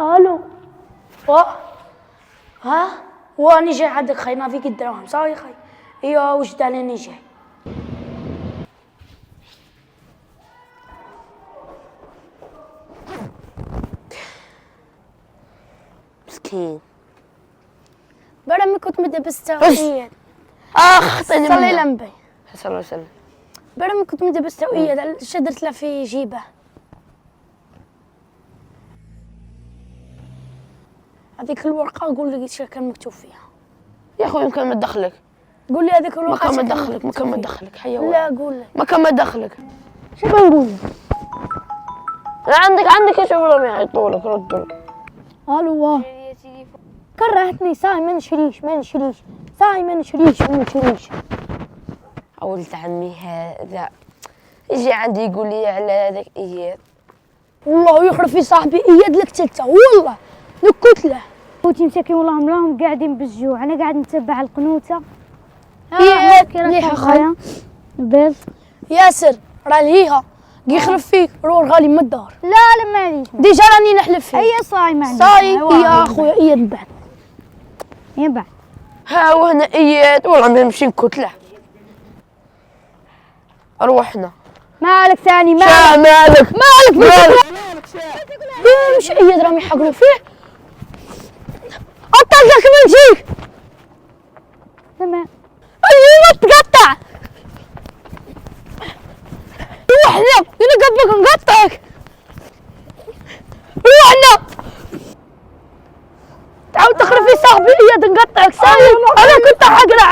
الو. ها واني جاي عندك خي، ما فيك الدراهم صاي خي. ايوه وش داني جاي. مسكين. برا كنت مدبس توقيت. صلي صلي لنبي. صلى الله عليه وسلم. برا كنت مدبس توقيت شدرت له في جيبه. هذيك الورقة قول لي ايش كان مكتوب فيها. يا اخوي يمكن ما تدخلك. قول لي هذيك الورقة ما كان مدخلك حيوان. لا قول لي. ما كان مدخلك. شو بنقول؟ عندك ايش ابغى يعطوا لك ردوا. الو. كرهتني ساي من شريش ساي من شريش. ولد عمي هذا يجي عندي يقول لي على هذاك اياد. والله يخرب في صاحبي اياد لك تلته والله نكت له. خوتي مساكين والله مراهم قاعدين بالجوع، انا قاعد نتبع القنوته. اياد ليها خايا البيض ياسر راه لهيها يخرب فيك روح غالي من الدار. لا معليش ديجا راني نحلف فيه. هي صاي معليش صاي يا اخويا اياد من بعد. ينبع ها وهنا اياد والله ما نمشي نكتله. روحنا. مالك ثاني مالك مش اياد راهم يحقروا فيه. اطلقك من جيك. تمام. ايوه تقطع. روحنا ينقبك نقطعك. روحنا. تعاود تخرب في صاحبي اياد نقطعك سايب. انا كنت حقرا